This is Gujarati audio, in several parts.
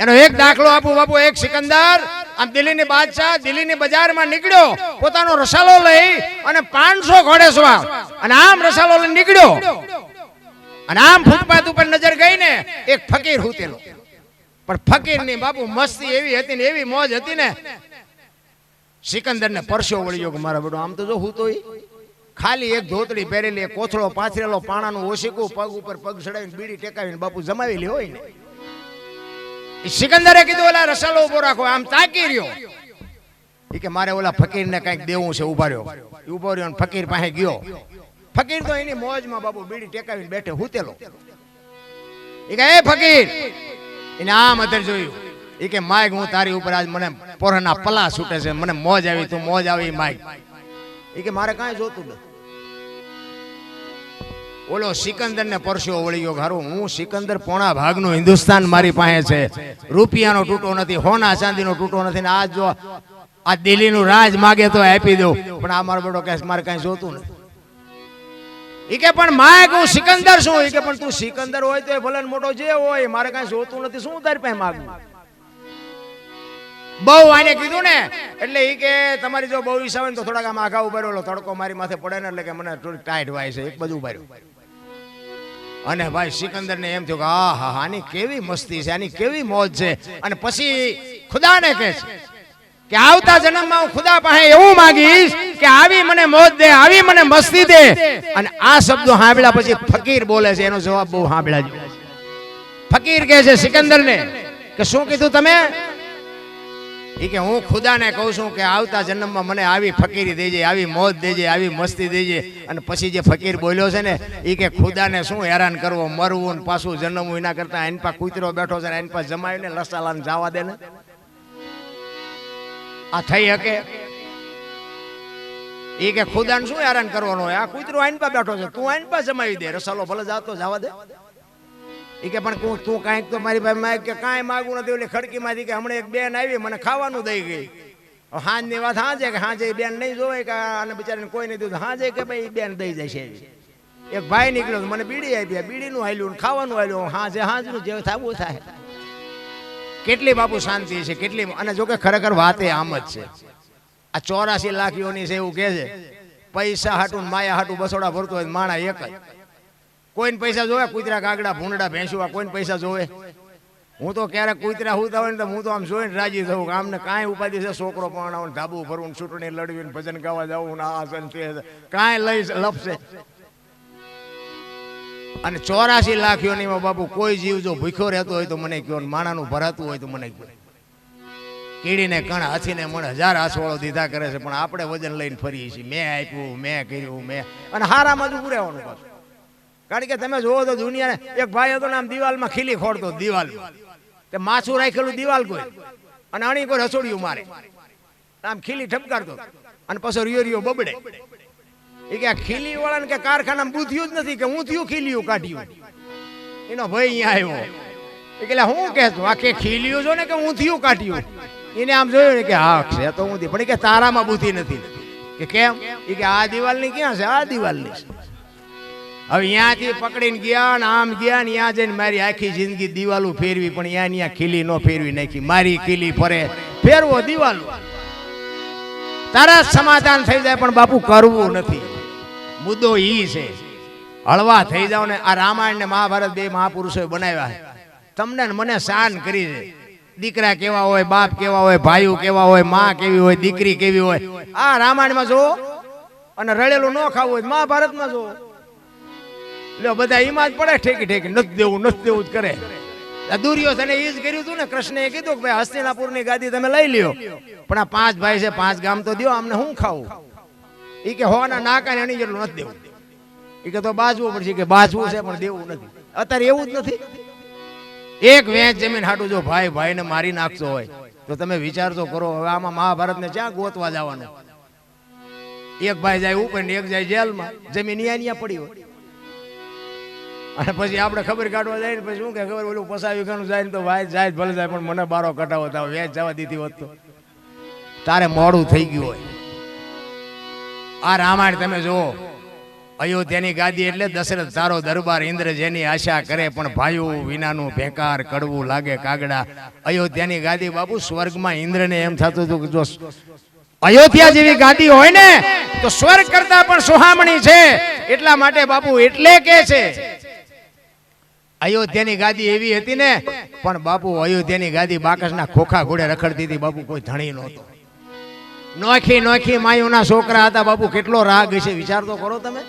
એનો એક દાખલો આપું બાપુ. એક સિકંદર આમ દિલ્હીની બાદશાહ દિલ્હીની બજારમાં નીકળ્યો પોતાનો રસાલો લઈ અને 500 ઘોડેસવાર અને આમ રસાલો લઈ નીકળ્યો અને આમ ફૂટપાથ ઉપર નજર ગઈ ને એક ફકીર હુતેલો. પણ ફકીરની બાપુ મસ્તી એવી હતી ને એવી મોજ હતી ને સિકંદરને પરસ્યો વળ્યો કે મારા બેટો આમ તો જો હું તો ખાલી એક ધોતડી પહેરેલી, એક કોથળો પાથરેલો, પાણાનું ઓશીકું, પગ ઉપર પગ ચડાવીને બીડી ટેકાવીને બાપુ જમાવેલી હોય ને. સિકંદરે કીધું ઓલા રસાલો ઉભો રાખો. આમ તાકી રહ્યો એ કે મારે ઓલા ફકીરને કંઈક દેવું છે. ઉભા રહ્યો ને ફકીર પાસે ગયો. ફકીર તો એની મોજમાં બાપુ બીડી ટેકાવીને બેઠે હુતેલો. એ કે એ ફકીર એને આમ અંદર જોયું. એ કે માઈક હું તારી ઉપર આજ મને પોરના પલા છૂટે છે, મને મોજ આવી, તું મોજ આવી માઈક. એ કે મારે કાંઈ જોતું નથી. ઓલો સિકંદર ને પરસ્યો વળ્યો. હારું હું સિકંદર પોણા ભાગનું હિન્દુસ્તાન મારી પાસે છે, રૂપિયાનો તૂટો નથી, હોના ચાંદીનો તૂટો નથી ને આજ જો આ દિલ્હીનું રાજ માગે તો આપી દઉં, પણ આ મારો બેટો કે મારે કાંઈ જોતું નથી. ઈ કે પણ માગ હું સિકંદર છું. ઈ કે પણ તું સિકંદર હોય તો ભલે મોટો જે હોય, મારે કાંઈ જોતું નથી, શું તારી પાસે માગું? બહુ આને કીધું ને એટલે ઈ કે તમારી જો બહુ ઈચ્છા હોય ને તો થોડાક આમ આઘા ઉભા રહ્યો, તડકો મારી માથે પડે ને એટલે કે મને થોડી ટાઈટ વાય છે, એક બાજુ ઉભા રહ્યો. અને ભાઈ સિકંદર ને એમ થયું કે હા હા આની કેવી મસ્તી છે, આની કેવી મોજ છે. અને પછી ખુદાને કહે છે કે આવતા જન્મમાં હું ખુદા પાસે એવું માંગીશ કે આવી મને મોજ દે, આવી મને મસ્તી દે. અને આ શબ્દો સાંભળ્યા પછી ફકીર બોલે છે, એનો જવાબ બહુ સાંભળ્યા. ફકીર કહે છે સિકંદર ને કે શું કીધું તમે? એ કે હું ખુદાને કહું છું કે આવતા જન્મમાં મને આવી ફકીરી દેજે, આવી મોજ દેજે, આવી મસ્તી દેજે. અને પછી જે ફકીર બોલ્યો છે ને એ કે ખુદાને શું હેરાન કરવો, મરવું ને પાછું જન્મવું, એના કરતા એની પાસે કૂતરો બેઠો છે, એની પાસે જમાવીને લસાલાને જવા દે ને, આ થઈ શકે? એ કે ખુદાને શું હેરાન કરવાનો હોય, આ કૂતરો આઈન પાસે બેઠો છે, તું આઈન પાસે જમાવી દે, રસાલો ભલે જાતો જવા દે. એ કે પણ તું કાંઈક તો મારી પાસે માગ કે કાંઈ માગવું નથી. એટલે ખડકીમાંથી કે હમણાં એક બેન આવી મને ખાવાનું દઈ ગઈ. હાંજની વાત હાજે કે હાજે બેન નહીં જોવે કે આને બિચારીને કોઈ નહીં દીધું, હાજે કે ભાઈ બેન દઈ જાય છે. એક ભાઈ નીકળ્યો મને બીડી આપી, બીડીનું હાલ્યું, ખાવાનું હાલ્યું, હાજે હાજનું જે થવું થાય. કેટલી બાપુ શાંતિ છે, કેટલી. અને જો કે ખરેખર વાત એ આમ જ છે. આ 84 લાખ યોની છે એવું કહે છે. પૈસા હાટું માયા હાટું બસોડા ભરતો હોય માણા એક જ. કોઈને પૈસા જોવે? કૂતરા, કાગડા, ભૂંડા, ભેંસુઆ કોઈને પૈસા જોવે? હું તો ક્યારેક કૂતરા હુતા હોય ને તો હું તો આમ જોઈને રાજી થઉં કે આમને કાંઈ ઉપાધિ છે, છોકરો પરણાવો, ધાબુ ભરવું, ચૂંટણી લડવી, ભજન ગાવા જવું, આ છે તે કાંઈ લઈ લપશે. અને 84 લાખ યોનીમાં બાપુ કોઈ જીવ જો ભૂખ્યો રહેતો હોય તો મને કહો, માણાનું ભરાતું હોય તો મને કહો. કીડીને કણ હાથીને મને 1000 આસવાળો દીધા કરે છે, પણ આપણે વજન લઈને ફરીએ છીએ. મેં આપ્યું, મેં કર્યું, મેં. અને હારામાં જ ઉભું રહેવાનું પાછું. કારણ કે તમે જોવો તો દુનિયાને એક ભાઈ હતો ને આમ દિવાલમાં ખીલી ખોડતો, દિવાલમાં તે માછું રાખેલું દિવાલ કોઈ અને અણી કોઈ રસોડિયું મારે, આમ ખીલી ઠપકારતો અને પછી રિયો બબડે. એ કે આ ખીલી વાળાને કે કારખાનામાં બુદ્ધિયું જ નથી કે હું થયું ખીલીયું કાઢ્યું. એનો ભાઈ અહીંયા આવ્યો. એ કે હું કહેતો આ કે ખીલીયું જો ને કે હું થયું કાઢ્યું. એને આમ જોયું ને કે હા છે તો હું, પણ કે તારામાં બુદ્ધિ નથી. કે કેમ? એ કે આ દિવાલની ક્યાં છે? આ દિવાલની છે. હવે અહીંયાથી પકડીને ગયા ને આમ ગયા ને ત્યાં જઈને મારી આખી જિંદગી દિવાલો ફેરવી, પણ ત્યાં ખીલી ન ફેરવી નાખી. મારી ખીલી ફરે, ફેરવો દિવાલો, તારા સમાધાન થઈ જાય. પણ બાપુ કરવું નથી. મુદ્દો ઈ છે, હળવા થઈ જાવ ને. આ રામાયણ ને મહાભારત બે મહાપુરુષોએ બનાવ્યા છે, તમને ને મને શાન કરી છે. દીકરા કેવા હોય, બાપ કેવા હોય, ભાઈઓ કેવા હોય, માં કેવી હોય, દીકરી કેવી હોય. આ રામાયણમાં જો અને રળેલું ન ખાવું હોય મહાભારતમાં જો. લો બધા ઈમાં જ પડે, ઠેકી ઠેકી નથી દેવું જ કરે. દુર્યોધને એ જ કર્યું હતું ને. કૃષ્ણએ કીધું કે ભાઈ હસ્તિનાપુરની ગાદી તમે લઈ લ્યો, પણ આ 5 ભાઈ છે, 5 ગામ તો દો, અમને શું ખાવું? એ કે હોના નાકા ને એની જેટલું નથી દેવું. એ કે તો બાજવું પડશે. કે બાજવું છે પણ દેવું નથી. અત્યારે એવું જ નથી. એક વેચ જમીન હાટું જો ભાઈ ભાઈને મારી નાખતો હોય તો તમે વિચાર તો કરો. હવે આમાં મહાભારતને ક્યાં ગોતવા જવાનું? એક ભાઈ જાય ઉપર ને એક જાય જેલમાં, જમીન અહીંયા પડી હોય. અને પછી આપણે ખબર કાઢવા જાય ને પછી શું કે ખબર ઓલું પસાવી ખાનું જાય ને તો ભાઈ જાય ભલે જાય, પણ મને બારો કટાવો થાવ વેચ જવા દીધી હોત તો તારે મોડું થઈ ગયું હોય. આ રામાયણ તમે જુઓ, અયોધ્યાની ગાદી એટલે દશરથ તારો દરબાર ઇન્દ્ર જેની આશા કરે પણ ભાઈઓ વિનાનું ભેકાર કડવું લાગે કાગડા. અયોધ્યાની ગાદી બાપુ સ્વર્ગમાં ઇન્દ્રને એમ થતું હતું કે જો અયોધ્યા જેવી ગાદી હોય ને તો સ્વર્ગ કરતા પણ સુહામણી છે. એટલા માટે બાપુ એટલે કે છે અયોધ્યાની ગાદી એવી હતી ને, પણ બાપુ અયોધ્યાની ગાદી બાકસના ખોખા ઘોડે રખડતી હતી બાપુ, કોઈ ધણી નહોતો. નોખી નોખી માયુના છોકરા હતા બાપુ, કેટલો રાગ હશે વિચાર તો કરો તમે.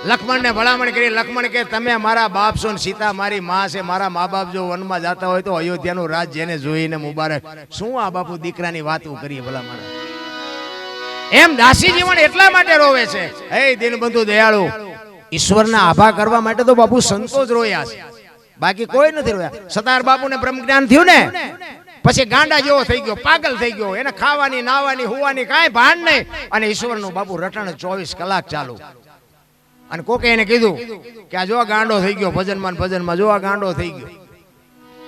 લક્ષ્મણને ભલામણ કરી, લક્ષ્મણ કે તમે મારા બાપ છો ને સીતા મારી માં છે, મારા મા બાપ જો વનમાં જતા હોય તો અયોધ્યાનું રાજ જેને જોઈને મુબારક. શું આ બાપુ દીકરાની વાતો કરીએ ભલામણ. એમ દાસી જીવન એટલા માટે રોવે છે. હે દીનબંધુ દયાળુ, ઈશ્વરના આભા કરવા માટે તો બાપુ સંતો જ રોયા છે, બાકી કોઈ નથી રોયા. સતાર બાપુને બ્રહ્મ જ્ઞાન થયું ને પછી ગાંડા જેવો થઈ ગયો, પાગલ થઈ ગયો, એને ખાવાની નાવાની હુવાની કાંઈ ભાન નહીં. અને ઈશ્વરનું બાપુ રટણ 24 કલાક ચાલુ. અને કોકે એને કીધું કે આ જો ગાંડો થઈ ગયો ભજનમાં ભજનમાં, જો આ ગાંડો થઈ ગયો.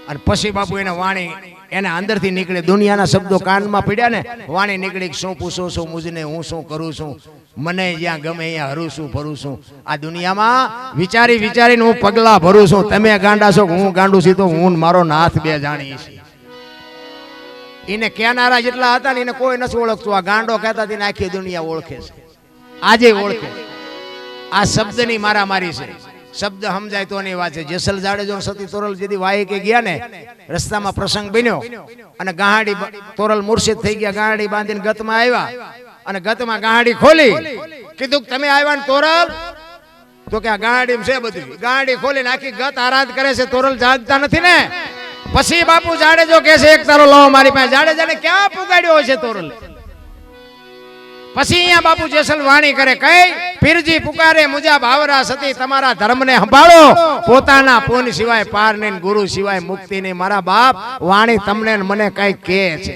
અને પછી બાપુ એને વાણી એના અંદરથી નીકળે, દુનિયાના શબ્દો કાનમાં પડ્યા ને વાણી નીકળી, શું પૂછો છો મુજને, હું શું કરું છું, મને જ્યાં ગમે અહીંયા હરું છું ફરું છું. આ દુનિયામાં વિચારી વિચારીને હું પગલા ભરું છું. તમે ગાંડા છો, હું ગાંડું છું, તો હું મારો નાથ બે જાણી છે. એને કહેનારા જેટલા હતા ને એને કોઈ નથી ઓળખતું. આ ગાંડો કહેતા તેને આખી દુનિયા ઓળખે છે, આજે ઓળખે. આ શબ્દની મારામારી છે. શબ્દ સમજાય તો ની વાત છે. જેસલ જાડેજો સતી તોરલ જેથી વાય કે ગયા ને રસ્તામાં પ્રસંગ બન્યો અને ગાહાડી તોરલ મુર્શિદ થઈ ગયા, ગાહાડી બાંધીને ગતમાં આવ્યા અને ગતમાં ગાહાડી ખોલી. કીધું તમે આવ્યા ને તોરલ, તો કે આ ગાહાડી છે બધું. ગાહાડી ખોલીને આખી ગત આરાધ કરે છે, તોરલ જાગતા નથી ને. પછી બાપુ જાડેજો કહે છે એક તારો લાવો મારી પાસે. જાડેજાને ક્યાં પુગાડ્યો છે તોરલ. પછી અહીંયા બાપુ જેસલ વાણી કરે, કઈ પીરજી પુકારે મુજા ભાવરા સતી, તમારા ધર્મને સંભાળો, પોતાના પૂન સિવાય પાર નહીં, ગુરુ સિવાય મુક્તિ નહીં. મારા બાપ વાણી તમને મને કઈ કહે છે.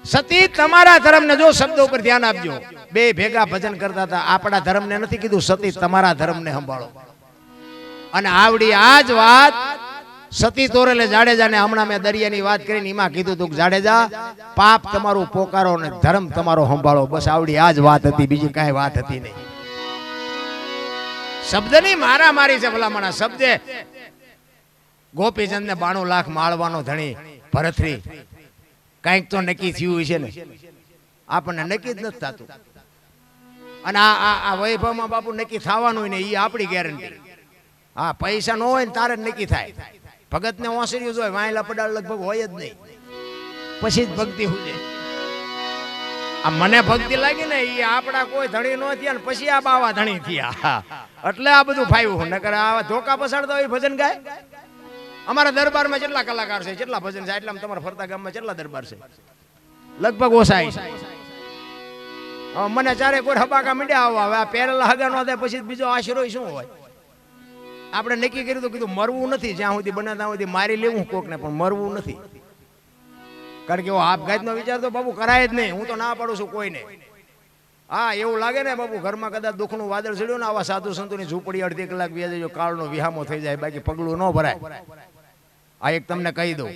સતી તમારા ધર્મને, જો શબ્દો ઉપર ધ્યાન આપજો, બે ભેગા ભજન કરતા હતા. આપણા ધર્મને નથી કીધું, સતી તમારા ધર્મને સંભાળો. અને આવડી આ જ વાત સતી તોરલે જાડેજાને હમણાં મેં દરિયાની વાત કરીને એમાં કીધું હતું, જાડેજા પાપ તમારું પોકારો અને ધર્મ તમારો સંભાળો. બસ આવડી આ જ વાત હતી, બીજી કાંઈ વાત હતી નહીં. શબ્દની મારામારી છે ભલામણા. શબ્દે ગોપીચંદ ને 92 લાખ માળવાનો ધણી ભરતરી કઈક તો નક્કી થયું છે ને, આપણને નક્કી જ નથી થતું. અને આ વૈભવમાં બાપુ નક્કી થવાનું ને એ આપણી ગેરંટી. હા, પૈસા ન હોય ને તારે જ નક્કી થાય. ભગત ને ઓસર્યું જ હોય, વાયલા પડાળ લગભગ હોય જ નહીં, પછી જ ભક્તિ હુજે. આ મને ભક્તિ લાગી ને એ આપણા કોઈ ધણી ન થયા ને પછી આ બાવા ધણી થયા, એટલે આ બધું ફાવ્યું. નકર આવા ધોકા પસાડતા હોય ભજન ગાય. અમારા દરબારમાં જેટલા કલાકાર છે, જેટલા ભજન છે, એટલા તમારા ફરતા ગામમાં જેટલા દરબાર છે લગભગ ઓછા છે. મને ચારે કોઈ હબાકા મીડ્યા આવો. હવે આ પહેરેલા હગા નો થાય પછી બીજો આશરો શું હોય. આપણે નક્કી કર્યું તો કીધું મરવું નથી, જ્યાં સુધી બને ત્યાં સુધી મારી લેવું કોકને, પણ મરવું નથી. કારણ કે આપઘાતનો વિચાર તો બાબુ કરાય જ નહીં. હું તો ના પાડું છું કોઈને. હા, એવું લાગે ને બાબુ ઘરમાં કદાચ દુઃખનું વાદળ ચડ્યું ને, આવા સાધુ સંતોની ઝૂંપડી અડધી કલાક બેસી જો કાળનો વિહામો થઈ જાય, બાકી પગલું ન ભરાય. આ એક તમને કહી દઉં,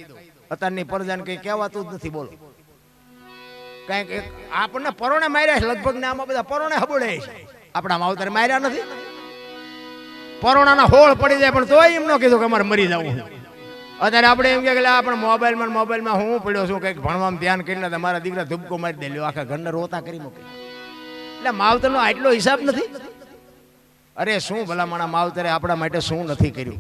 અત્યારની પ્રજાને કઈ કહેવાતું જ નથી. બોલો, કઈક આપણને પરોણે માર્યા છે લગભગ ને, આમાં બધા પરોણે હબોડે છે. આપણા માવતરે માર્યા નથી, પરોણાના હોળ પડી જાય પણ તોય એમ ન કીધું કે અમારે મરી જવું. અત્યારે આપણે એમ કે આપણે મોબાઈલમાં હું પડ્યો છું, કંઈક ભણવામાં ધ્યાન કરીને તમારા દીકરા ધુબકો મારી દે લ્યો, આખા ઘરના રોતા કરી મૂકે. એટલે માવતરનો આટલો હિસાબ નથી. અરે શું ભલામણા માવતરે આપણા માટે શું નથી કર્યું.